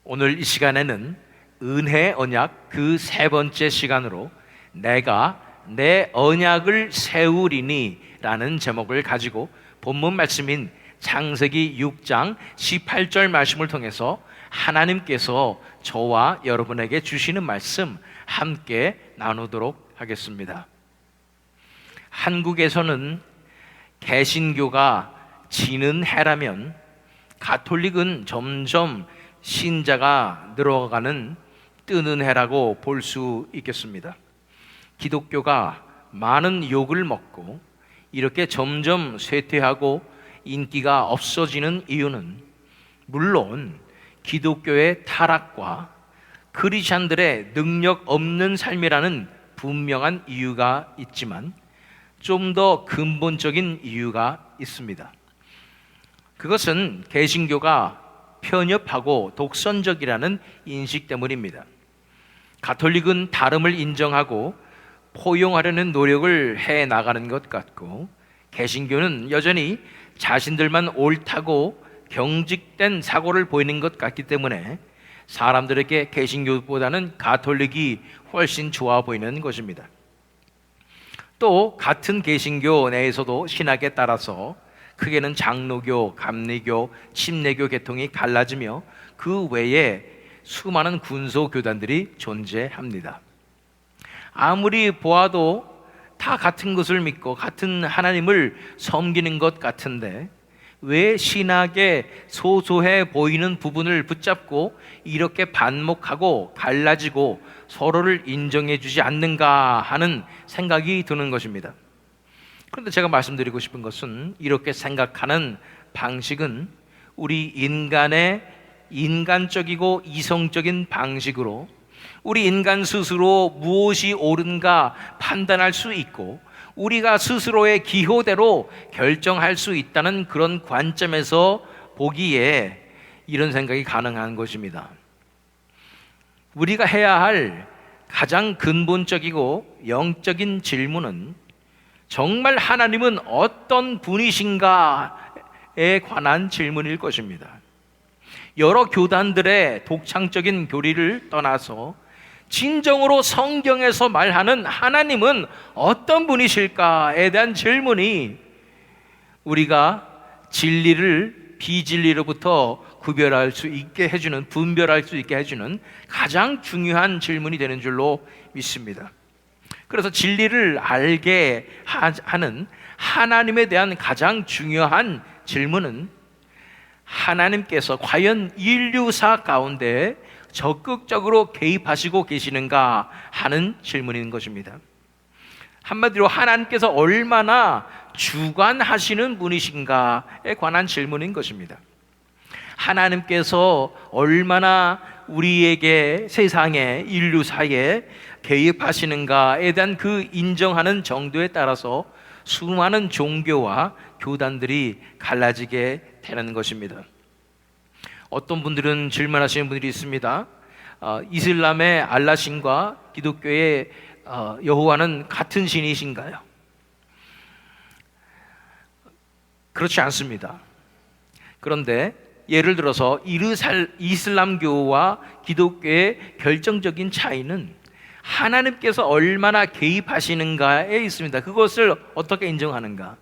오늘 이 시간에는 은혜 언약 그 세 번째 시간으로 내가 내 언약을 세우리니 라는 제목을 가지고 본문 말씀인 창세기 6장 18절 말씀을 통해서 하나님께서 저와 여러분에게 주시는 말씀 함께 나누도록 하겠습니다. 한국에서는 개신교가 지는 해라면 가톨릭은 점점 신자가 늘어가는 뜨는 해라고 볼 수 있겠습니다. 기독교가 많은 욕을 먹고 이렇게 점점 쇠퇴하고 인기가 없어지는 이유는 물론 기독교의 타락과 크리스찬들의 능력 없는 삶이라는 분명한 이유가 있지만 좀 더 근본적인 이유가 있습니다. 그것은 개신교가 편협하고 독선적이라는 인식 때문입니다. 가톨릭은 다름을 인정하고 포용하려는 노력을 해 나가는 것 같고, 개신교는 여전히 자신들만 옳다고 경직된 사고를 보이는 것 같기 때문에 사람들에게 개신교보다는 가톨릭이 훨씬 좋아 보이는 것입니다. 또 같은 개신교 내에서도 신학에 따라서 크게는 장로교, 감리교, 침례교 계통이 갈라지며 그 외에 수많은 군소 교단들이 존재합니다. 아무리 보아도 다 같은 것을 믿고 같은 하나님을 섬기는 것 같은데 왜 신학에 소소해 보이는 부분을 붙잡고 이렇게 반목하고 갈라지고 서로를 인정해 주지 않는가 하는 생각이 드는 것입니다. 그런데 제가 말씀드리고 싶은 것은 이렇게 생각하는 방식은 우리 인간의 인간적이고 이성적인 방식으로 우리 인간 스스로 무엇이 옳은가 판단할 수 있고 우리가 스스로의 기호대로 결정할 수 있다는 그런 관점에서 보기에 이런 생각이 가능한 것입니다. 우리가 해야 할 가장 근본적이고 영적인 질문은 정말 하나님은 어떤 분이신가에 관한 질문일 것입니다. 여러 교단들의 독창적인 교리를 떠나서 진정으로 성경에서 말하는 하나님은 어떤 분이실까에 대한 질문이 우리가 진리를 비진리로부터 구별할 수 있게 해주는, 분별할 수 있게 해주는 가장 중요한 질문이 되는 줄로 믿습니다. 그래서 진리를 알게 하는 하나님에 대한 가장 중요한 질문은 하나님께서 과연 인류사 가운데 적극적으로 개입하시고 계시는가 하는 질문인 것입니다. 한마디로 하나님께서 얼마나 주관하시는 분이신가에 관한 질문인 것입니다. 하나님께서 얼마나 우리에게 세상에 인류사에 개입하시는가에 대한 그 인정하는 정도에 따라서 수많은 종교와 교단들이 갈라지게 되는 것입니다. 어떤 분들은 질문하시는 분들이 있습니다. 이슬람의 알라신과 기독교의 여호와는 같은 신이신가요? 그렇지 않습니다. 그런데 예를 들어서 이슬람교와 기독교의 결정적인 차이는 하나님께서 얼마나 개입하시는가에 있습니다. 그것을 어떻게 인정하는가?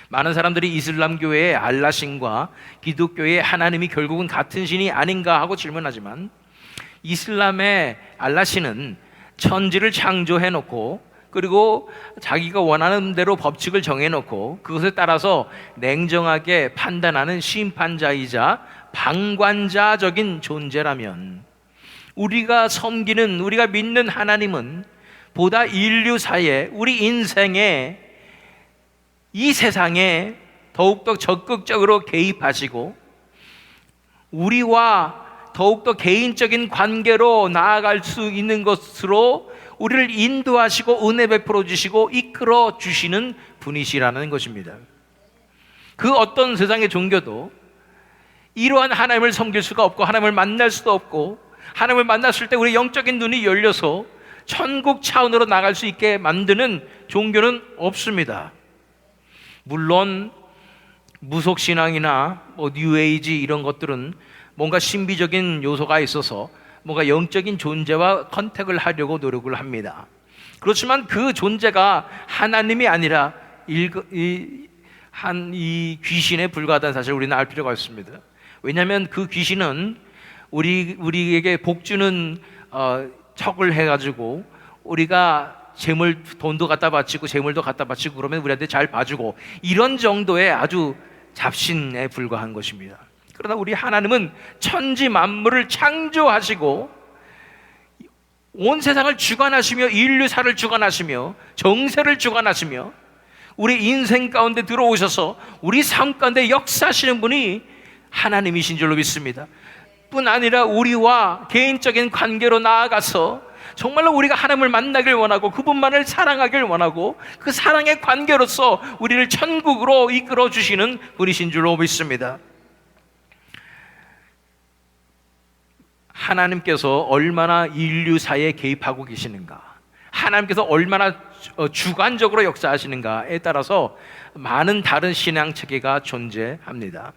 많은 사람들이 이슬람교의 알라신과 기독교의 하나님이 결국은 같은 신이 아닌가 하고 질문하지만 이슬람의 알라신은 천지를 창조해놓고 그리고 자기가 원하는 대로 법칙을 정해놓고 그것에 따라서 냉정하게 판단하는 심판자이자 방관자적인 존재라면 우리가 섬기는, 우리가 믿는 하나님은 보다 인류사에, 우리 인생에, 이 세상에 더욱더 적극적으로 개입하시고 우리와 더욱더 개인적인 관계로 나아갈 수 있는 것으로 우리를 인도하시고 은혜 베풀어 주시고 이끌어 주시는 분이시라는 것입니다. 그 어떤 세상의 종교도 이러한 하나님을 섬길 수가 없고 하나님을 만날 수도 없고 하나님을 만났을 때 우리 영적인 눈이 열려서 천국 차원으로 나갈 수 있게 만드는 종교는 없습니다. 물론 무속신앙이나 뉴에이지 이런 것들은 뭔가 신비적인 요소가 있어서 뭔가 영적인 존재와 컨택을 하려고 노력을 합니다. 그렇지만 그 존재가 하나님이 아니라 이 귀신에 불과하다는 사실을 우리는 알 필요가 있습니다. 왜냐하면 그 귀신은 우리에게 복주는 척을 해가지고 우리가 돈도 갖다 바치고 재물도 갖다 바치고 그러면 우리한테 잘 봐주고 이런 정도의 아주 잡신에 불과한 것입니다. 그러나 우리 하나님은 천지 만물을 창조하시고 온 세상을 주관하시며 인류사를 주관하시며 정세를 주관하시며 우리 인생 가운데 들어오셔서 우리 삶 가운데 역사하시는 분이 하나님이신 줄로 믿습니다. 뿐 아니라 우리와 개인적인 관계로 나아가서 정말로 우리가 하나님을 만나길 원하고 그분만을 사랑하길 원하고 그 사랑의 관계로서 우리를 천국으로 이끌어 주시는 분이신 줄로 믿습니다. 하나님께서 얼마나 인류사에 개입하고 계시는가, 하나님께서 얼마나 주관적으로 역사하시는가에 따라서 많은 다른 신앙 체계가 존재합니다.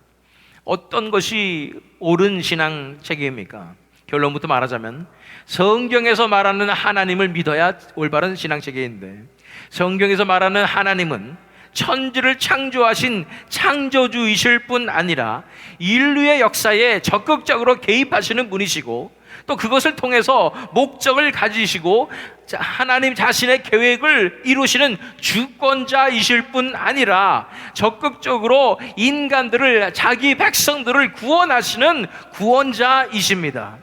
어떤 것이 옳은 신앙 체계입니까? 결론부터 말하자면 성경에서 말하는 하나님을 믿어야 올바른 신앙 체계인데, 성경에서 말하는 하나님은 천지를 창조하신 창조주이실 뿐 아니라 인류의 역사에 적극적으로 개입하시는 분이시고 또 그것을 통해서 목적을 가지시고 하나님 자신의 계획을 이루시는 주권자이실 뿐 아니라 적극적으로 인간들을, 자기 백성들을 구원하시는 구원자이십니다.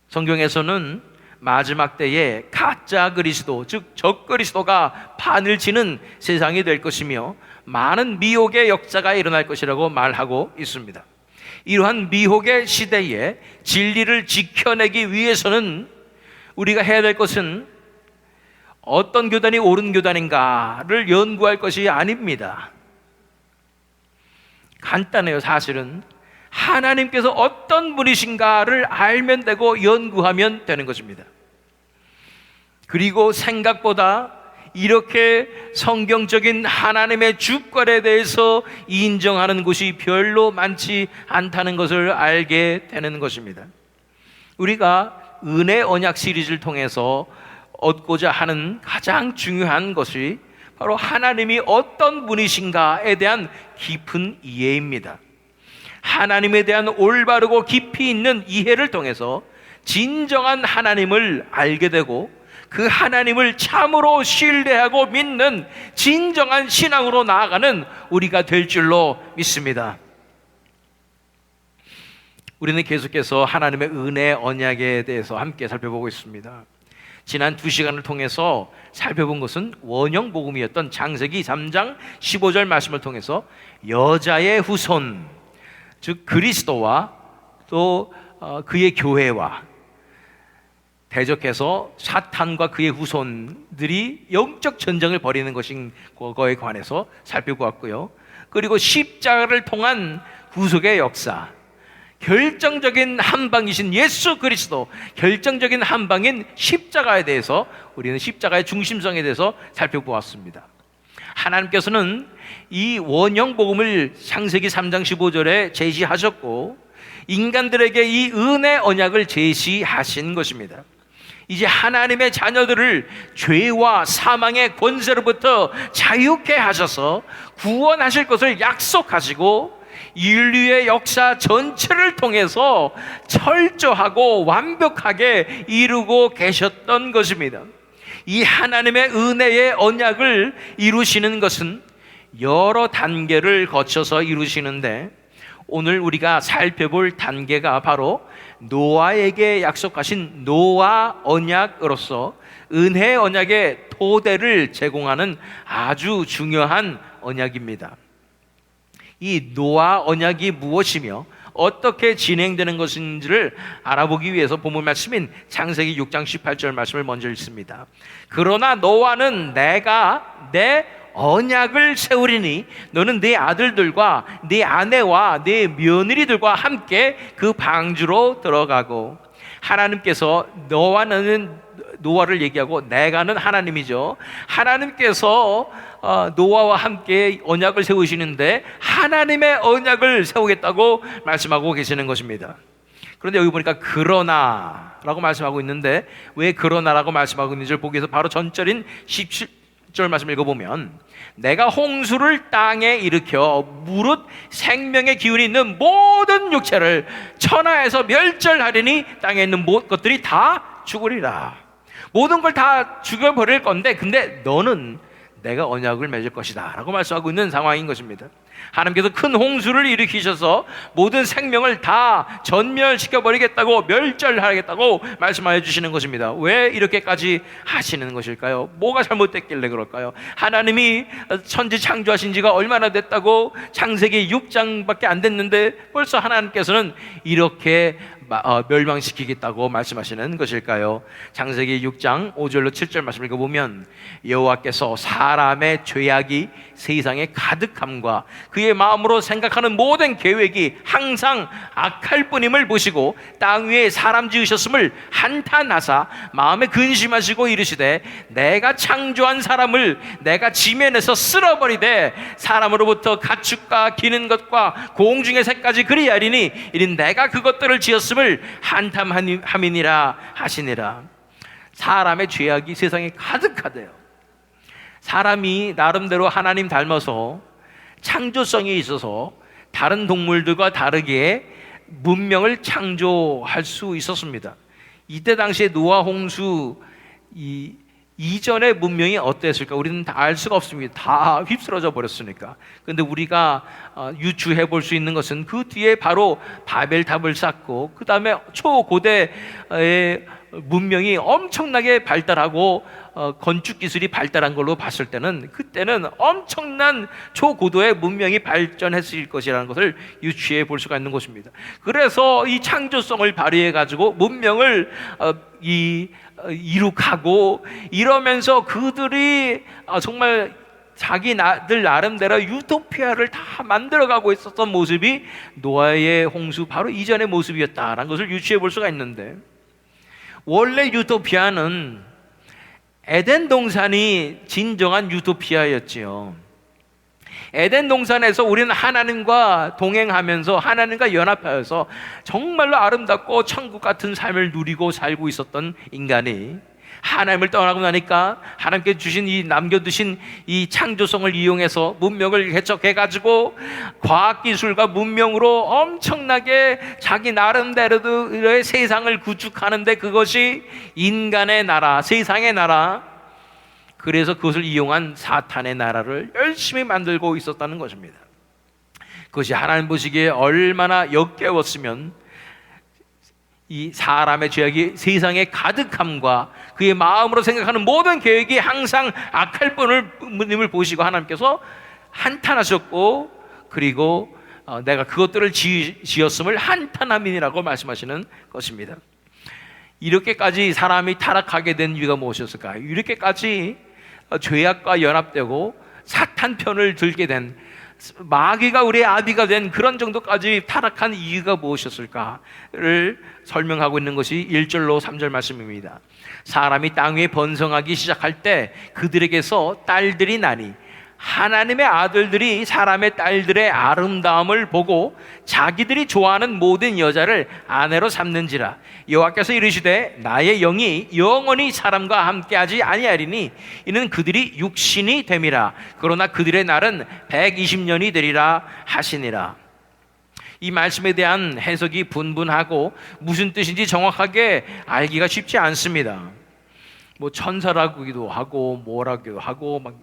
성경에서는 마지막 때에 가짜 그리스도, 즉 적그리스도가 판을 치는 세상이 될 것이며 많은 미혹의 역사가 일어날 것이라고 말하고 있습니다. 이러한 미혹의 시대에 진리를 지켜내기 위해서는 우리가 해야 될 것은 어떤 교단이 옳은 교단인가를 연구할 것이 아닙니다. 간단해요. 사실은 하나님께서 어떤 분이신가를 알면 되고 연구하면 되는 것입니다. 그리고 생각보다 이렇게 성경적인 하나님의 주권에 대해서 인정하는 곳이 별로 많지 않다는 것을 알게 되는 것입니다. 우리가 은혜 언약 시리즈를 통해서 얻고자 하는 가장 중요한 것이 바로 하나님이 어떤 분이신가에 대한 깊은 이해입니다. 하나님에 대한 올바르고 깊이 있는 이해를 통해서 진정한 하나님을 알게 되고 그 하나님을 참으로 신뢰하고 믿는 진정한 신앙으로 나아가는 우리가 될 줄로 믿습니다. 우리는 계속해서 하나님의 은혜 언약에 대해서 함께 살펴보고 있습니다. 지난 2시간을 통해서 살펴본 것은 원형 복음이었던 창세기 3장 15절 말씀을 통해서 여자의 후손, 즉 그리스도와 또 그의 교회와 대적해서 사탄과 그의 후손들이 영적 전쟁을 벌이는 것인 거에 관해서 살펴보았고요. 그리고 십자가를 통한 구속의 역사, 결정적인 한방이신 예수 그리스도, 결정적인 한방인 십자가에 대해서 우리는 십자가의 중심성에 대해서 살펴보았습니다. 하나님께서는 이 원형 복음을 창세기 3장 15절에 제시하셨고 인간들에게 이 은혜 언약을 제시하신 것입니다. 이제 하나님의 자녀들을 죄와 사망의 권세로부터 자유케 하셔서 구원하실 것을 약속하시고 인류의 역사 전체를 통해서 철저하고 완벽하게 이루고 계셨던 것입니다. 이 하나님의 은혜의 언약을 이루시는 것은 여러 단계를 거쳐서 이루시는데 오늘 우리가 살펴볼 단계가 바로 노아에게 약속하신 노아 언약으로서 은혜 언약의 토대를 제공하는 아주 중요한 언약입니다. 이 노아 언약이 무엇이며 어떻게 진행되는 것인지를 알아보기 위해서 본문 말씀인 창세기 6장 18절 말씀을 먼저 읽습니다. 그러나 노아는 내가 내 언약을 세우리니 너는 네 아들들과 네 아내와 네 며느리들과 함께 그 방주로 들어가고, 하나님께서 노아를 얘기하고 내가는 하나님이죠. 하나님께서 노아와 함께 언약을 세우시는데 하나님의 언약을 세우겠다고 말씀하고 계시는 것입니다. 그런데 여기 보니까 그러나라고 말씀하고 있는데, 왜 그러나라고 말씀하고 있는지를 보기 위해서 바로 전절인 17절 말씀 읽어보면, 내가 홍수를 땅에 일으켜 무릇 생명의 기운이 있는 모든 육체를 천하에서 멸절하리니 땅에 있는 모든 것들이 다 죽으리라. 모든 걸 다 죽여버릴 건데, 근데 너는 내가 언약을 맺을 것이다 라고 말씀하고 있는 상황인 것입니다. 하나님께서 큰 홍수를 일으키셔서 모든 생명을 다 전멸시켜버리겠다고, 멸절하겠다고 말씀하여 주시는 것입니다. 왜 이렇게까지 하시는 것일까요? 뭐가 잘못됐길래 그럴까요? 하나님이 천지 창조하신 지가 얼마나 됐다고? 창세기 6장밖에 안 됐는데 벌써 하나님께서는 이렇게 멸망시키겠다고 말씀하시는 것일까요? 창세기 6장 5절로 7절 말씀을 읽어보면, 여호와께서 사람의 죄악이 세상에 가득함과 그의 마음으로 생각하는 모든 계획이 항상 악할 뿐임을 보시고 땅 위에 사람 지으셨음을 한탄하사 마음에 근심하시고 이르시되, 내가 창조한 사람을 내가 지면에서 쓸어버리되 사람으로부터 가축과 기는 것과 공중의 새까지 그리하리니 이는 내가 그것들을 지었음을 한탄함이니라 하시니라. 사람의 죄악이 세상에 가득하대요. 사람이 나름대로 하나님 닮아서 창조성이 있어서 다른 동물들과 다르게 문명을 창조할 수 있었습니다. 이때 당시에 노아 홍수 이전의 문명이 어땠을까? 우리는 다 알 수가 없습니다. 다 휩쓸어져 버렸으니까. 그런데 우리가 유추해 볼 수 있는 것은 그 뒤에 바로 바벨탑을 쌓고, 그 다음에 초고대의 문명이 엄청나게 발달하고 건축 기술이 발달한 걸로 봤을 때는, 그때는 엄청난 초고도의 문명이 발전했을 것이라는 것을 유추해 볼 수가 있는 것입니다. 그래서 이 창조성을 발휘해 가지고 문명을 이룩하고 이러면서 그들이 정말 자기들 나름대로 유토피아를 다 만들어가고 있었던 모습이 노아의 홍수 바로 이전의 모습이었다라는 것을 유추해 볼 수가 있는데, 원래 유토피아는 에덴 동산이 진정한 유토피아였지요. 에덴 동산에서 우리는 하나님과 동행하면서 하나님과 연합하여서 정말로 아름답고 천국 같은 삶을 누리고 살고 있었던 인간이 하나님을 떠나고 나니까 하나님께 주신 남겨두신 이 창조성을 이용해서 문명을 개척해가지고 과학기술과 문명으로 엄청나게 자기 나름대로의 세상을 구축하는데, 그것이 인간의 나라, 세상의 나라, 그래서 그것을 이용한 사탄의 나라를 열심히 만들고 있었다는 것입니다. 그것이 하나님 보시기에 얼마나 역겨웠으면 이 사람의 죄악이 세상에 가득함과 그의 마음으로 생각하는 모든 계획이 항상 악할 뿐임을 보시고 하나님께서 한탄하셨고, 그리고 내가 그것들을 지었음을 한탄함이라고 말씀하시는 것입니다. 이렇게까지 사람이 타락하게 된 이유가 무엇이었을까요? 이렇게까지 죄악과 연합되고 사탄 편을 들게 된, 마귀가 우리의 아비가 된 그런 정도까지 타락한 이유가 무엇이었을까를 설명하고 있는 것이 1절로 3절 말씀입니다. 사람이 땅 위에 번성하기 시작할 때 그들에게서 딸들이 나니 하나님의 아들들이 사람의 딸들의 아름다움을 보고 자기들이 좋아하는 모든 여자를 아내로 삼는지라. 여호와께서 이르시되 나의 영이 영원히 사람과 함께하지 아니하리니 이는 그들이 육신이 됨이라. 그러나 그들의 날은 120년이 되리라 하시니라. 이 말씀에 대한 해석이 분분하고 무슨 뜻인지 정확하게 알기가 쉽지 않습니다. 뭐 천사라고기도 하고 뭐라기도 하고 막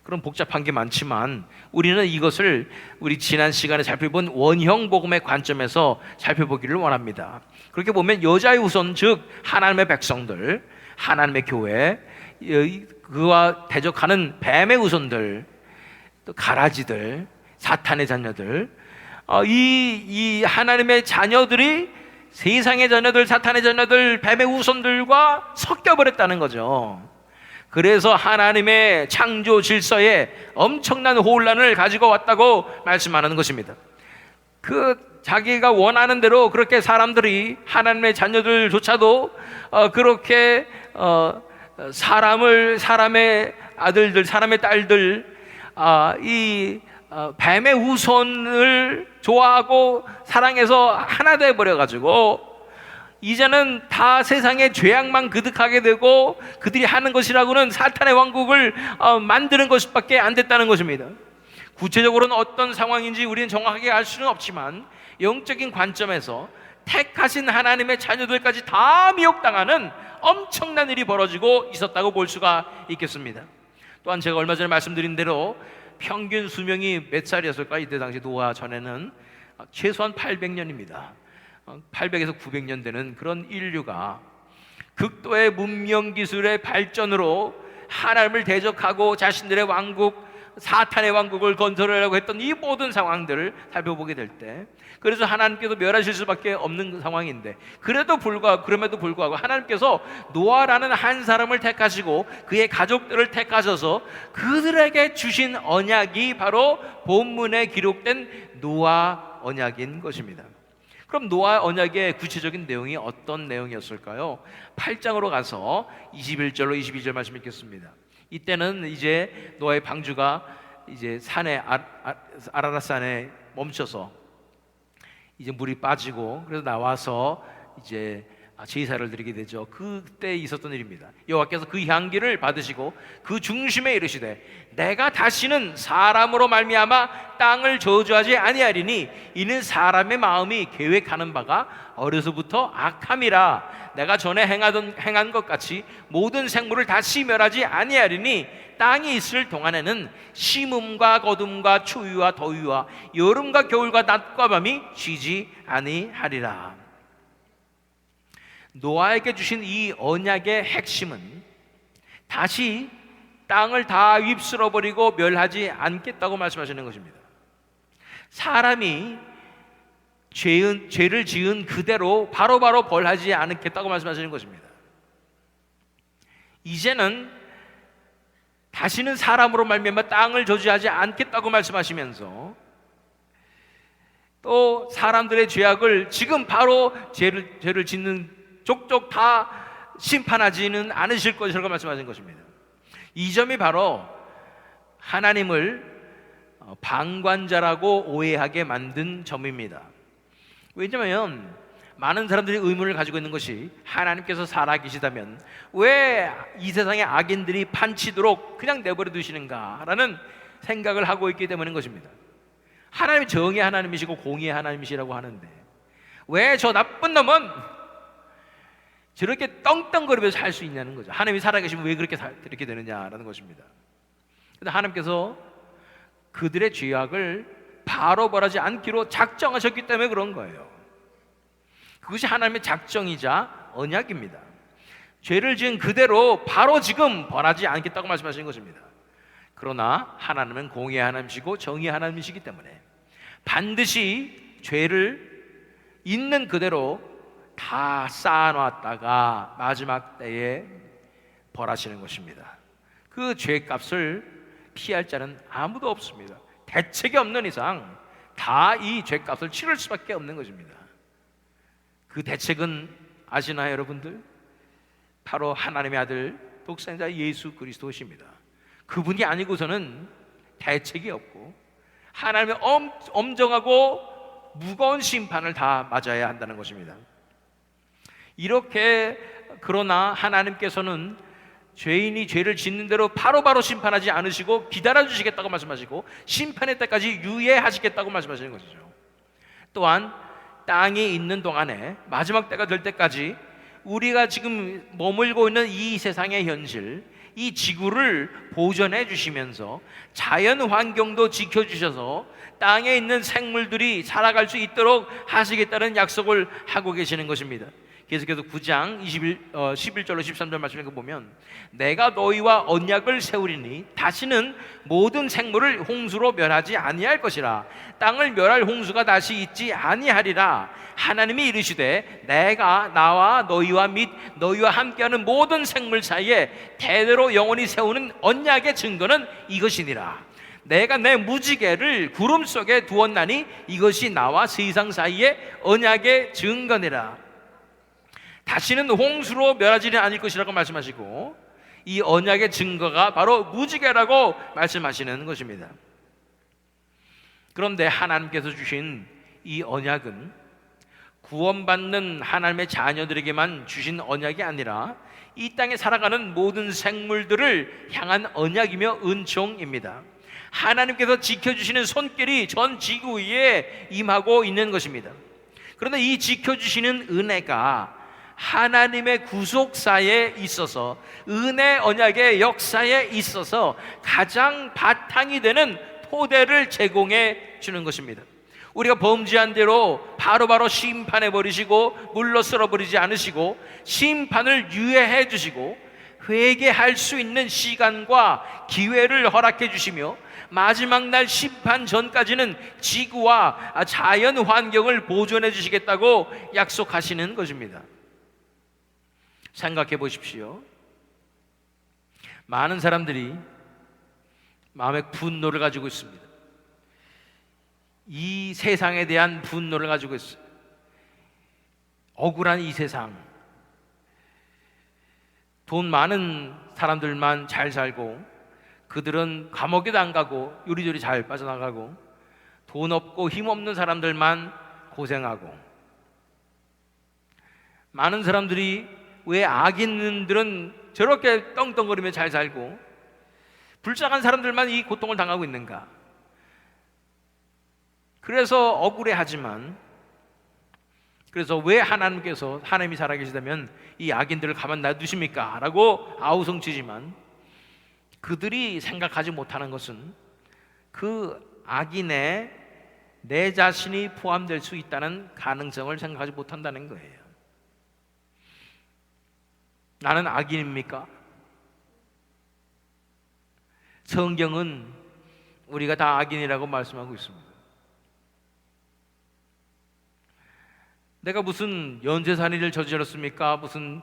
그런 복잡한 게 많지만, 우리는 이것을 우리 지난 시간에 살펴본 원형 복음의 관점에서 살펴보기를 원합니다. 그렇게 보면 여자의 후손, 즉 하나님의 백성들, 하나님의 교회, 그와 대적하는 뱀의 후손들, 또 가라지들, 사탄의 자녀들, 이 하나님의 자녀들이 세상의 자녀들, 사탄의 자녀들, 뱀의 후손들과 섞여버렸다는 거죠. 그래서 하나님의 창조 질서에 엄청난 혼란을 가지고 왔다고 말씀하는 것입니다. 자기가 원하는 대로 그렇게 사람들이, 하나님의 자녀들조차도 그렇게 사람의 아들들, 사람의 딸들, 뱀의 후손을 좋아하고 사랑해서 하나 돼 버려 가지고 이제는 다 세상의 죄악만 그득하게 되고 그들이 하는 것이라고는 사탄의 왕국을 만드는 것밖에 안 됐다는 것입니다. 구체적으로는 어떤 상황인지 우리는 정확하게 알 수는 없지만 영적인 관점에서 택하신 하나님의 자녀들까지 다 미혹당하는 엄청난 일이 벌어지고 있었다고 볼 수가 있겠습니다. 또한 제가 얼마 전에 말씀드린 대로 평균 수명이 몇 살이었을까? 이때 당시 노아 전에는 최소한 800년입니다. 800에서 900년 되는 그런 인류가 극도의 문명 기술의 발전으로 하나님을 대적하고 자신들의 왕국, 사탄의 왕국을 건설하려고 했던 이 모든 상황들을 살펴보게 될 때, 그래서 하나님께서 멸하실 수밖에 없는 상황인데, 그럼에도 불구하고 하나님께서 노아라는 한 사람을 택하시고 그의 가족들을 택하셔서 그들에게 주신 언약이 바로 본문에 기록된 노아 언약인 것입니다. 그럼 노아 언약의 구체적인 내용이 어떤 내용이었을까요? 8장으로 가서 21절로 22절 말씀 읽겠습니다. 이때는 이제 노아의 방주가 이제 산에 아라랏산에 멈춰서 이제 물이 빠지고 그래서 나와서 이제 제사를 드리게 되죠. 그때 있었던 일입니다. 여호와께서 그 향기를 받으시고 그 중심에 이르시되 내가 다시는 사람으로 말미암아 땅을 저주하지 아니하리니 이는 사람의 마음이 계획하는 바가 어려서부터 악함이라. 내가 전에 행한 것 같이 모든 생물을 다시 멸하지 아니하리니 땅이 있을 동안에는 심음과 거둠과 추위와 더위와 여름과 겨울과 낮과 밤이 쉬지 아니하리라. 노아에게 주신 이 언약의 핵심은 다시 땅을 다 휩쓸어버리고 멸하지 않겠다고 말씀하시는 것입니다. 사람이 죄를 지은 그대로 바로바로 벌하지 않겠다고 말씀하시는 것입니다. 이제는 다시는 사람으로 말미암아 땅을 저주하지 않겠다고 말씀하시면서 또 사람들의 죄악을 지금 바로 죄를 짓는 족족 다 심판하지는 않으실 것이라고 말씀하신 것입니다. 이 점이 바로 하나님을 방관자라고 오해하게 만든 점입니다. 왜냐하면 많은 사람들이 의문을 가지고 있는 것이 하나님께서 살아계시다면 왜 이 세상의 악인들이 판치도록 그냥 내버려 두시는가라는 생각을 하고 있기 때문인 것입니다. 하나님이 정의의 하나님이시고 공의의 하나님이시라고 하는데 왜 저 나쁜 놈은 저렇게 떵떵거리면서 살 수 있냐는 거죠. 하나님이 살아계시면 왜 그렇게 되느냐라는 것입니다. 그런데 하나님께서 그들의 죄악을 바로 벌하지 않기로 작정하셨기 때문에 그런 거예요. 그것이 하나님의 작정이자 언약입니다. 죄를 지은 그대로 바로 지금 벌하지 않겠다고 말씀하시는 것입니다. 그러나 하나님은 공의의 하나님이시고 정의의 하나님이시기 때문에 반드시 죄를 있는 그대로 다 쌓아놨다가 마지막 때에 벌하시는 것입니다. 그 죄값을 피할 자는 아무도 없습니다. 대책이 없는 이상 다 이 죄값을 치를 수밖에 없는 것입니다. 그 대책은 아시나요, 여러분들? 바로 하나님의 아들 독생자 예수 그리스도십니다. 그분이 아니고서는 대책이 없고 하나님의 엄정하고 무거운 심판을 다 맞아야 한다는 것입니다. 이렇게 그러나 하나님께서는 죄인이 죄를 짓는 대로 바로바로 심판하지 않으시고 기다려주시겠다고 말씀하시고 심판의 때까지 유예하시겠다고 말씀하시는 것이죠. 또한 땅이 있는 동안에 마지막 때가 될 때까지 우리가 지금 머물고 있는 이 세상의 현실, 이 지구를 보존해 주시면서 자연 환경도 지켜주셔서 땅에 있는 생물들이 살아갈 수 있도록 하시겠다는 약속을 하고 계시는 것입니다. 계속해서 9장 11절로 13절 말씀을 보면 내가 너희와 언약을 세우리니 다시는 모든 생물을 홍수로 멸하지 아니할 것이라. 땅을 멸할 홍수가 다시 있지 아니하리라. 하나님이 이르시되 내가 나와 너희와 및 너희와 함께하는 모든 생물 사이에 대대로 영원히 세우는 언약의 증거는 이것이니라. 내가 내 무지개를 구름 속에 두었나니 이것이 나와 세상 사이에 언약의 증거니라. 다시는 홍수로 멸하지는 않을 것이라고 말씀하시고 이 언약의 증거가 바로 무지개라고 말씀하시는 것입니다. 그런데 하나님께서 주신 이 언약은 구원받는 하나님의 자녀들에게만 주신 언약이 아니라 이 땅에 살아가는 모든 생물들을 향한 언약이며 은총입니다. 하나님께서 지켜주시는 손길이 전 지구 위에 임하고 있는 것입니다. 그런데 이 지켜주시는 은혜가 하나님의 구속사에 있어서, 은혜 언약의 역사에 있어서 가장 바탕이 되는 토대를 제공해 주는 것입니다. 우리가 범죄한 대로 바로바로 심판해 버리시고 물로 쓸어 버리지 않으시고 심판을 유예해 주시고 회개할 수 있는 시간과 기회를 허락해 주시며 마지막 날 심판 전까지는 지구와 자연 환경을 보존해 주시겠다고 약속하시는 것입니다. 생각해 보십시오. 많은 사람들이 마음에 분노를 가지고 있습니다. 이 세상에 대한 분노를 가지고 있어요. 억울한 이 세상, 돈 많은 사람들만 잘 살고 그들은 감옥에도 안 가고 요리조리 잘 빠져나가고, 돈 없고 힘 없는 사람들만 고생하고, 많은 사람들이 왜 악인들은 저렇게 떵떵거리며 잘 살고 불쌍한 사람들만 이 고통을 당하고 있는가? 그래서 억울해하지만, 그래서 왜 하나님께서, 하나님이 살아계시다면 이 악인들을 가만 놔두십니까? 라고 아우성치지만 그들이 생각하지 못하는 것은 그 악인에 내 자신이 포함될 수 있다는 가능성을 생각하지 못한다는 거예요. 나는 악인입니까? 성경은 우리가 다 악인이라고 말씀하고 있습니다. 내가 무슨 연쇄살인을 저질렀습니까? 무슨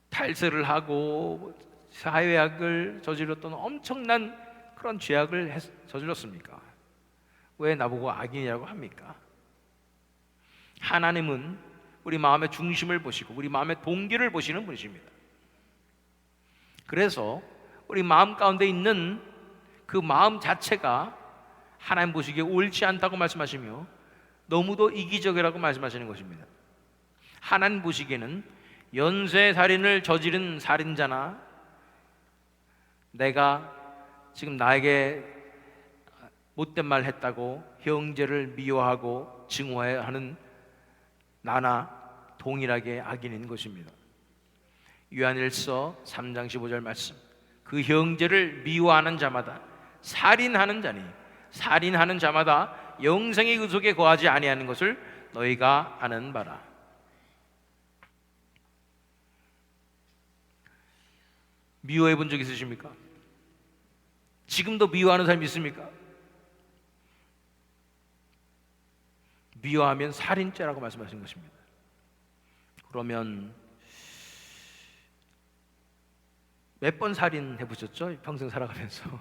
탈세를 하고 사회악을 저질렀던 엄청난 그런 죄악을 저질렀습니까? 왜 나보고 악인이라고 합니까? 하나님은 우리 마음의 중심을 보시고 우리 마음의 동기를 보시는 분이십니다. 그래서 우리 마음 가운데 있는 그 마음 자체가 하나님 보시기에 옳지 않다고 말씀하시며 너무도 이기적이라고 말씀하시는 것입니다. 하나님 보시기에는 연쇄살인을 저지른 살인자나 내가 지금 나에게 못된 말 했다고 형제를 미워하고 증오하는 나나 동일하게 악인인 것입니다. 요한일서 3장 15절 말씀, 그 형제를 미워하는 자마다 살인하는 자니 살인하는 자마다 영생의 그 속에 거하지 아니하는 것을 너희가 아는 바라. 미워해 본 적 있으십니까? 지금도 미워하는 사람이 있습니까? 미워하면 살인죄라고 말씀하신 것입니다. 그러면 몇 번 살인해 보셨죠? 평생 살아가면서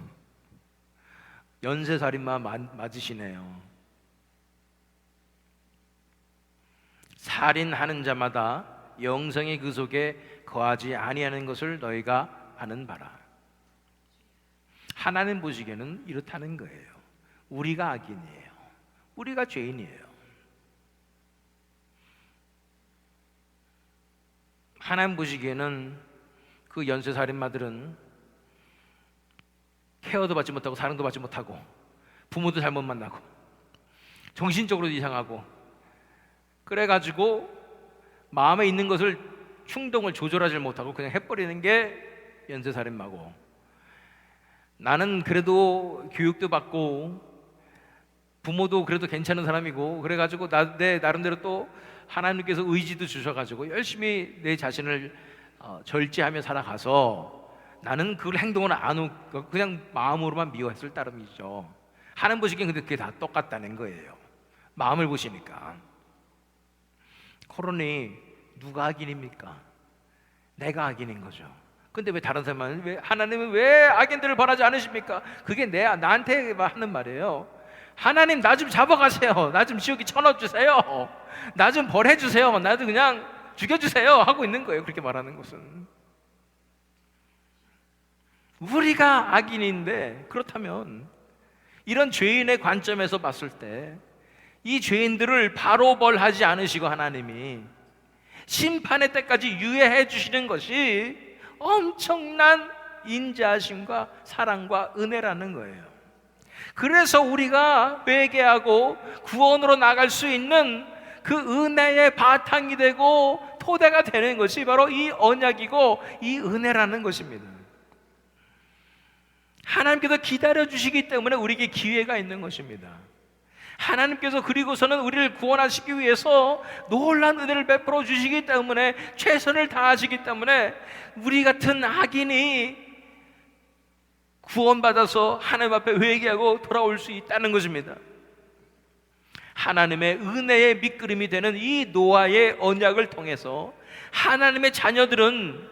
연쇄살인만 맞으시네요. 살인하는 자마다 영생의 그 속에 거하지 아니하는 것을 너희가 아는 바라. 하나님 보시기에는 이렇다는 거예요. 우리가 악인이에요. 우리가 죄인이에요. 하나님 보시기에는 그 연쇄살인마들은 케어도 받지 못하고 사랑도 받지 못하고 부모도 잘못 만나고 정신적으로도 이상하고 그래가지고 마음에 있는 것을 충동을 조절하지 못하고 그냥 해버리는 게 연쇄살인마고, 나는 그래도 교육도 받고 부모도 그래도 괜찮은 사람이고 그래가지고 내 나름대로 또 하나님께서 의지도 주셔가지고 열심히 내 자신을 절제하며 살아가서 나는 그 행동을 안 하고 그냥 마음으로만 미워했을 따름이죠. 하나님 보시기엔 근데 그게 다 똑같다는 거예요. 마음을 보시니까. 그러니 누가 악인입니까? 내가 악인인 거죠. 근데 왜 다른 사람은, 왜 하나님은 왜 악인들을 벌하지 않으십니까? 그게 나한테 하는 말이에요. 하나님 나 좀 잡아가세요. 나 좀 지옥에 쳐넣어주세요. 나 좀 벌해주세요. 나도 그냥 죽여주세요 하고 있는 거예요. 그렇게 말하는 것은. 우리가 악인인데, 그렇다면 이런 죄인의 관점에서 봤을 때 이 죄인들을 바로 벌하지 않으시고 하나님이 심판의 때까지 유예해 주시는 것이 엄청난 인자하심과 사랑과 은혜라는 거예요. 그래서 우리가 회개하고 구원으로 나갈 수 있는 그 은혜의 바탕이 되고 토대가 되는 것이 바로 이 언약이고 이 은혜라는 것입니다. 하나님께서 기다려주시기 때문에 우리에게 기회가 있는 것입니다. 하나님께서 그리고서는 우리를 구원하시기 위해서 놀라운 은혜를 베풀어 주시기 때문에, 최선을 다하시기 때문에 우리 같은 악인이 구원받아서 하나님 앞에 회개하고 돌아올 수 있다는 것입니다. 하나님의 은혜의 밑그림이 되는 이 노아의 언약을 통해서 하나님의 자녀들은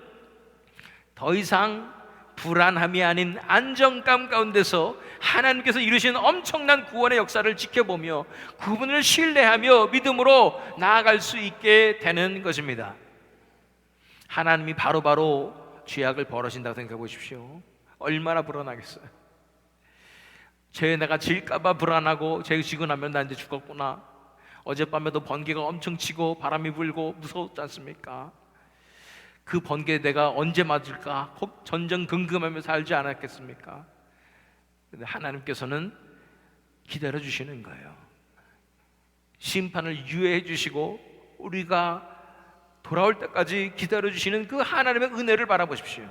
더 이상 불안함이 아닌 안정감 가운데서 하나님께서 이루신 엄청난 구원의 역사를 지켜보며 그분을 신뢰하며 믿음으로 나아갈 수 있게 되는 것입니다. 하나님이 바로바로 죄악을 벌하신다고 생각해 보십시오. 얼마나 불안하겠어요. 죄에 내가 질까봐 불안하고, 죄 지고 나면 나 이제 죽었구나, 어젯밤에도 번개가 엄청 치고 바람이 불고 무서웠지 않습니까? 그 번개에 내가 언제 맞을까 전전긍긍하며 살지 않았겠습니까? 근데 하나님께서는 기다려 주시는 거예요. 심판을 유예해 주시고 우리가 돌아올 때까지 기다려 주시는 그 하나님의 은혜를 바라보십시오.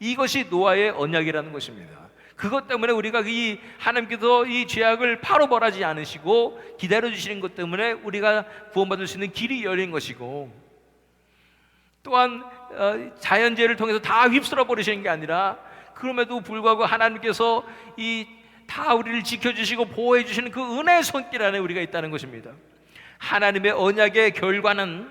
이것이 노아의 언약이라는 것입니다. 그것 때문에 우리가 이 하나님께서 이 죄악을 바로 벌하지 않으시고 기다려 주시는 것 때문에 우리가 구원받을 수 있는 길이 열린 것이고, 또한 자연재해를 통해서 다 휩쓸어 버리시는 게 아니라 그럼에도 불구하고 하나님께서 다 우리를 지켜주시고 보호해 주시는 그 은혜의 손길 안에 우리가 있다는 것입니다. 하나님의 언약의 결과는,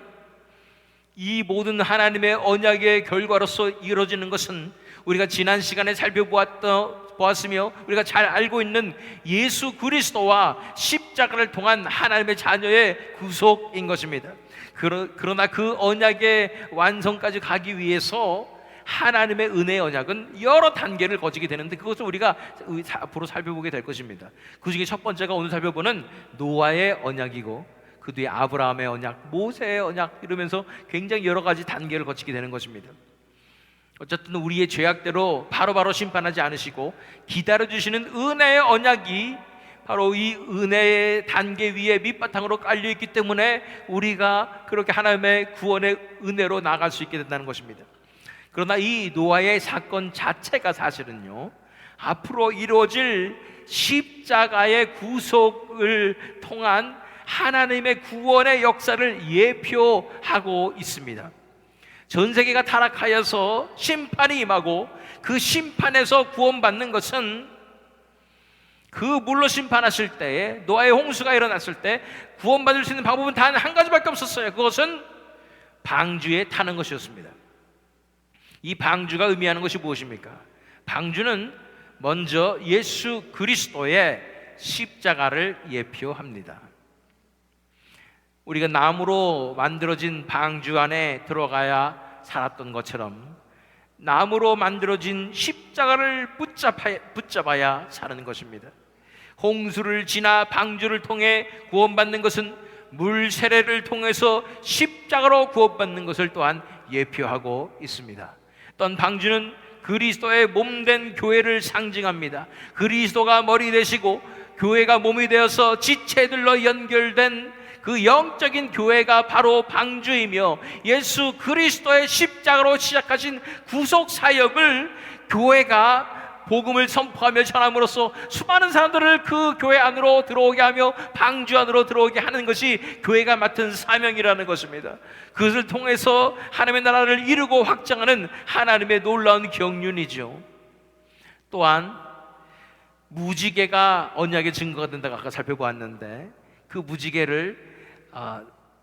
이 모든 하나님의 언약의 결과로서 이루어지는 것은 우리가 지난 시간에 살펴보았으며 우리가 잘 알고 있는 예수 그리스도와 십자가를 통한 하나님의 자녀의 구속인 것입니다. 그러나 그 언약의 완성까지 가기 위해서 하나님의 은혜의 언약은 여러 단계를 거치게 되는데, 그것을 우리가 앞으로 살펴보게 될 것입니다. 그 중에 첫 번째가 오늘 살펴보는 노아의 언약이고, 그 뒤에 아브라함의 언약, 모세의 언약, 이러면서 굉장히 여러 가지 단계를 거치게 되는 것입니다. 어쨌든 우리의 죄악대로 바로바로 심판하지 않으시고 기다려주시는 은혜의 언약이 바로 이 은혜의 단계 위에 밑바탕으로 깔려있기 때문에 우리가 그렇게 하나님의 구원의 은혜로 나아갈 수 있게 된다는 것입니다. 그러나 이 노아의 사건 자체가 사실은요, 앞으로 이루어질 십자가의 구속을 통한 하나님의 구원의 역사를 예표하고 있습니다. 전 세계가 타락하여서 심판이 임하고 그 심판에서 구원받는 것은, 그 물로 심판하실 때에, 노아의 홍수가 일어났을 때 구원받을 수 있는 방법은 단 한 가지밖에 없었어요. 그것은 방주에 타는 것이었습니다. 이 방주가 의미하는 것이 무엇입니까? 방주는 먼저 예수 그리스도의 십자가를 예표합니다. 우리가 나무로 만들어진 방주 안에 들어가야 살았던 것처럼 나무로 만들어진 십자가를 붙잡아야 사는 것입니다. 홍수를 지나 방주를 통해 구원받는 것은 물 세례를 통해서 십자가로 구원받는 것을 또한 예표하고 있습니다. 또한 방주는 그리스도의 몸된 교회를 상징합니다. 그리스도가 머리 되시고 교회가 몸이 되어서 지체들로 연결된 그 영적인 교회가 바로 방주이며, 예수 그리스도의 십자가로 시작하신 구속 사역을 교회가 복음을 선포하며 전함으로써 수많은 사람들을 그 교회 안으로 들어오게 하며 방주 안으로 들어오게 하는 것이 교회가 맡은 사명이라는 것입니다. 그것을 통해서 하나님의 나라를 이루고 확장하는 하나님의 놀라운 경륜이죠. 또한 무지개가 언약의 증거가 된다고 아까 살펴보았는데, 그 무지개를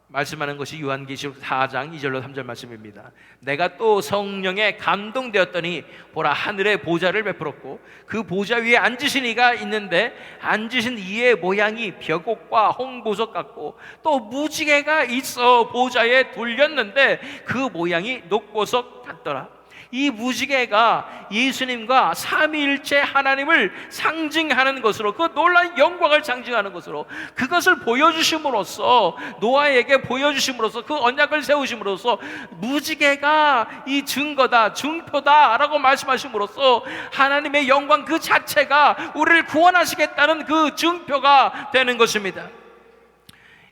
말씀하는 것이 요한계시록 4장 2절로 3절 말씀입니다. 내가 또 성령에 감동되었더니 보라, 하늘에 보좌를 베풀었고 그 보좌 위에 앉으신 이가 있는데 앉으신 이의 모양이 벽옥과 홍보석 같고 또 무지개가 있어 보좌에 돌렸는데 그 모양이 녹보석 같더라. 이 무지개가 예수님과 삼위일체 하나님을 상징하는 것으로, 그 놀라운 영광을 상징하는 것으로, 그것을 보여주심으로써, 노아에게 보여주심으로써, 그 언약을 세우심으로써 무지개가 이 증거다, 증표다 라고 말씀하심으로써 하나님의 영광 그 자체가 우리를 구원하시겠다는 그 증표가 되는 것입니다.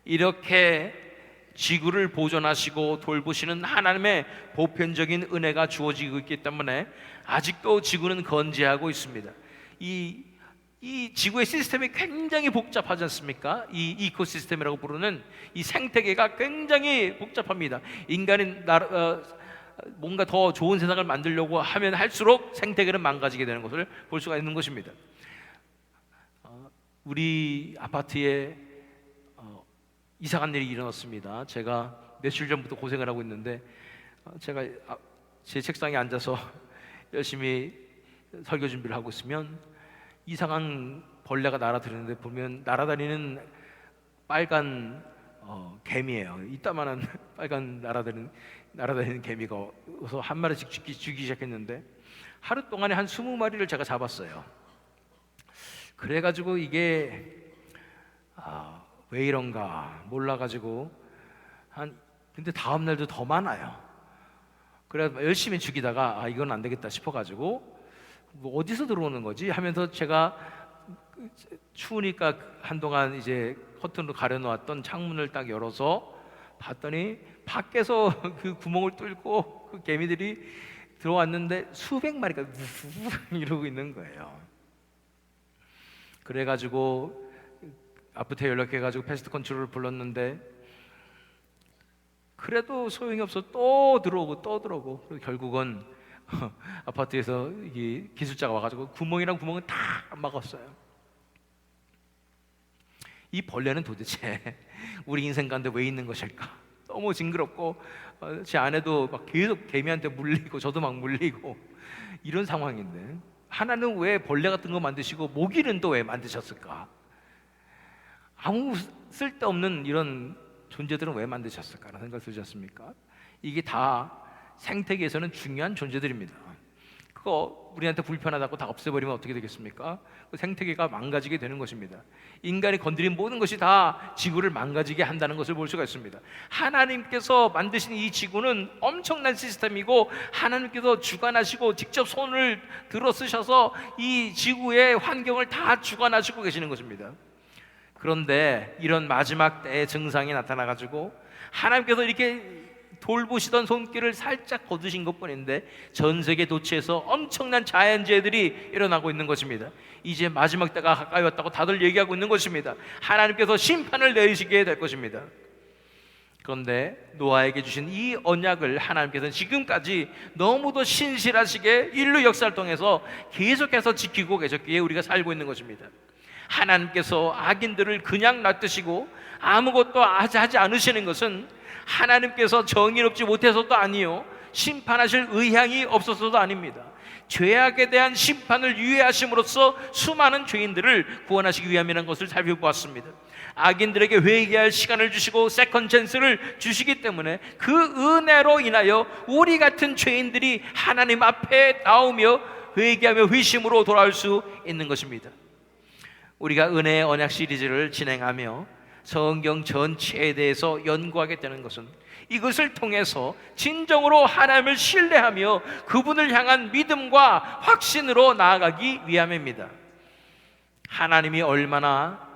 이렇게 지구를 보존하시고 돌보시는 하나님의 보편적인 은혜가 주어지고 있기 때문에 아직도 지구는 건재하고 있습니다. 이 지구의 시스템이 굉장히 복잡하지 않습니까? 이 이코시스템이라고 부르는 이 생태계가 굉장히 복잡합니다. 인간이 뭔가 더 좋은 세상을 만들려고 하면 할수록 생태계는 망가지게 되는 것을 볼 수가 있는 것입니다. 우리 아파트에 이상한 일이 일어났습니다. 제가 며칠 전부터 고생을 하고 있는데, 제가 제 책상에 앉아서 열심히 설교 준비를 하고 있으면 이상한 벌레가 날아다니는데, 보면 날아다니는 빨간 개미예요. 이따만한 빨간 날아다니는 개미가 와서 한 마리씩 죽기 시작했는데, 하루 동안에 한 20마리를 제가 잡았어요. 그래가지고 이게 왜 이런가 몰라가지고 근데 다음 날도 더 많아요. 그래서 열심히 죽이다가 이건 안 되겠다 싶어가지고 뭐 어디서 들어오는 거지 하면서 제가 추우니까 한동안 이제 커튼으로 가려놓았던 창문을 딱 열어서 봤더니 밖에서 그 구멍을 뚫고 그 개미들이 들어왔는데 수백 마리가 이러고 있는 거예요. 그래가지고 아파트에 연락해가지고 패스트 컨트롤을 불렀는데 그래도 소용이 없어. 또 들어오고 그리고 결국은 아파트에서 이 기술자가 와가지고 구멍이랑 구멍은 다 막았어요. 이 벌레는 도대체 우리 인생 가운데 왜 있는 것일까? 너무 징그럽고 제 아내도 막 계속 개미한테 물리고 저도 막 물리고 이런 상황인데, 하나는 왜 벌레 같은 거 만드시고 모기는 또 왜 만드셨을까? 아무 쓸데없는 이런 존재들은 왜 만드셨을까라는 생각을 들지 않습니까? 이게 다 생태계에서는 중요한 존재들입니다. 그거 우리한테 불편하다고 다 없애버리면 어떻게 되겠습니까? 그 생태계가 망가지게 되는 것입니다. 인간이 건드린 모든 것이 다 지구를 망가지게 한다는 것을 볼 수가 있습니다. 하나님께서 만드신 이 지구는 엄청난 시스템이고, 하나님께서 주관하시고 직접 손을 들어 쓰셔서 이 지구의 환경을 다 주관하시고 계시는 것입니다. 그런데 이런 마지막 때의 증상이 나타나가지고 하나님께서 이렇게 돌보시던 손길을 살짝 거두신 것뿐인데 전 세계 도처에서 엄청난 자연재해들이 일어나고 있는 것입니다. 이제 마지막 때가 가까이 왔다고 다들 얘기하고 있는 것입니다. 하나님께서 심판을 내리시게 될 것입니다. 그런데 노아에게 주신 이 언약을 하나님께서는 지금까지 너무도 신실하시게 인류 역사를 통해서 계속해서 지키고 계셨기에 우리가 살고 있는 것입니다. 하나님께서 악인들을 그냥 놔두시고 아무것도 하지 않으시는 것은 하나님께서 정의롭지 못해서도 아니요, 심판하실 의향이 없어서도 아닙니다. 죄악에 대한 심판을 유예하심으로써 수많은 죄인들을 구원하시기 위함이라는 것을 살펴보았습니다. 악인들에게 회개할 시간을 주시고 세컨 찬스를 주시기 때문에 그 은혜로 인하여 우리 같은 죄인들이 하나님 앞에 나오며 회개하며 회심으로 돌아올 수 있는 것입니다. 우리가 은혜의 언약 시리즈를 진행하며 성경 전체에 대해서 연구하게 되는 것은 이것을 통해서 진정으로 하나님을 신뢰하며 그분을 향한 믿음과 확신으로 나아가기 위함입니다. 하나님이 얼마나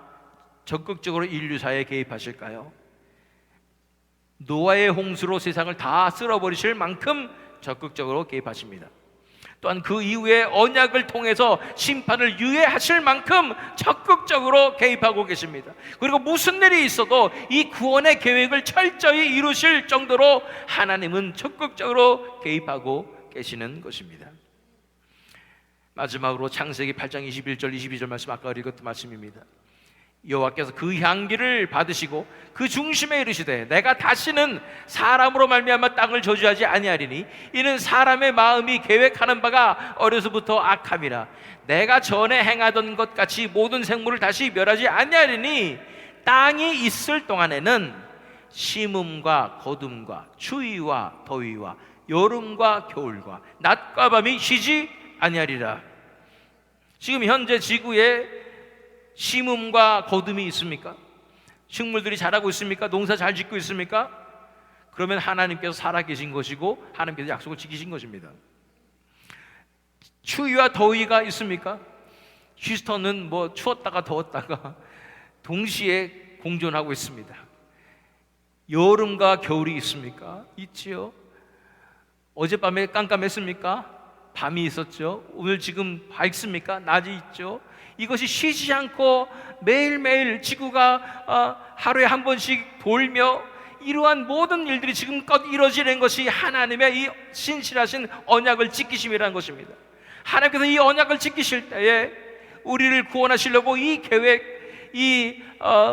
적극적으로 인류사에 개입하실까요? 노아의 홍수로 세상을 다 쓸어버리실 만큼 적극적으로 개입하십니다. 또한 그 이후에 언약을 통해서 심판을 유예하실 만큼 적극적으로 개입하고 계십니다. 그리고 무슨 일이 있어도 이 구원의 계획을 철저히 이루실 정도로 하나님은 적극적으로 개입하고 계시는 것입니다. 마지막으로 창세기 8장 21절 22절 말씀, 아까 읽었던 말씀입니다. 여호와께서 그 향기를 받으시고 그 중심에 이르시되 내가 다시는 사람으로 말미암아 땅을 저주하지 아니하리니 이는 사람의 마음이 계획하는 바가 어려서부터 악함이라. 내가 전에 행하던 것 같이 모든 생물을 다시 멸하지 아니하리니 땅이 있을 동안에는 심음과 거둠과 추위와 더위와 여름과 겨울과 낮과 밤이 쉬지 아니하리라. 지금 현재 지구에 심음과 거둠이 있습니까? 식물들이 자라고 있습니까? 농사 잘 짓고 있습니까? 그러면 하나님께서 살아계신 것이고 하나님께서 약속을 지키신 것입니다. 추위와 더위가 있습니까? 휴스턴은 뭐 추웠다가 더웠다가 동시에 공존하고 있습니다. 여름과 겨울이 있습니까? 있지요. 어젯밤에 깜깜했습니까? 밤이 있었죠. 오늘 지금 밝습니까? 낮이 있죠. 이것이 쉬지 않고 매일매일 지구가 하루에 한 번씩 돌며 이러한 모든 일들이 지금껏 이루어지는 것이 하나님의 이 신실하신 언약을 지키심이라는 것입니다. 하나님께서 이 언약을 지키실 때에 우리를 구원하시려고 이 계획, 이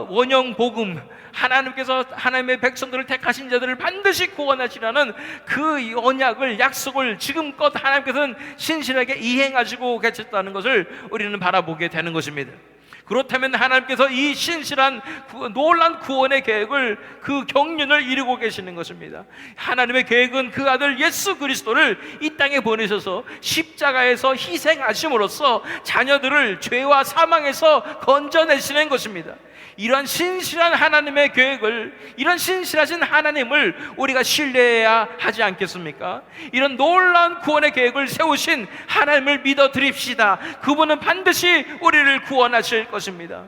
원형 복음, 하나님께서 하나님의 백성들을 택하신 자들을 반드시 구원하시라는 그 언약을, 약속을 지금껏 하나님께서는 신실하게 이행하시고 계셨다는 것을 우리는 바라보게 되는 것입니다. 그렇다면 하나님께서 이 신실한 놀라운 구원의 계획을, 그 경륜을 이루고 계시는 것입니다. 하나님의 계획은 그 아들 예수 그리스도를 이 땅에 보내셔서 십자가에서 희생하심으로써 자녀들을 죄와 사망에서 건져내시는 것입니다. 이런 신실한 하나님의 계획을, 이런 신실하신 하나님을 우리가 신뢰해야 하지 않겠습니까? 이런 놀라운 구원의 계획을 세우신 하나님을 믿어 드립시다. 그분은 반드시 우리를 구원하실 것입니다.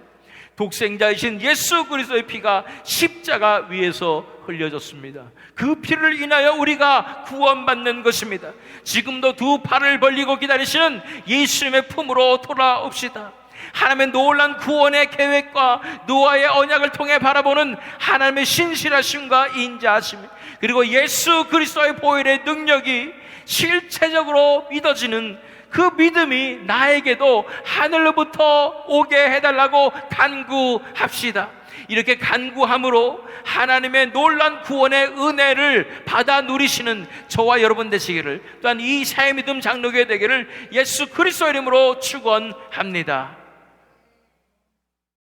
독생자이신 예수 그리스도의 피가 십자가 위에서 흘려졌습니다. 그 피를 인하여 우리가 구원받는 것입니다. 지금도 두 팔을 벌리고 기다리시는 예수님의 품으로 돌아옵시다. 하나님의 놀라운 구원의 계획과 노아의 언약을 통해 바라보는 하나님의 신실하심과 인자하심, 그리고 예수 그리스도의 보혈의 능력이 실체적으로 믿어지는 그 믿음이 나에게도 하늘로부터 오게 해달라고 간구합시다. 이렇게 간구함으로 하나님의 놀라운 구원의 은혜를 받아 누리시는 저와 여러분 되시기를, 또한 이 새해 믿음 장로교회 되기를 예수 그리스도 이름으로 축원합니다.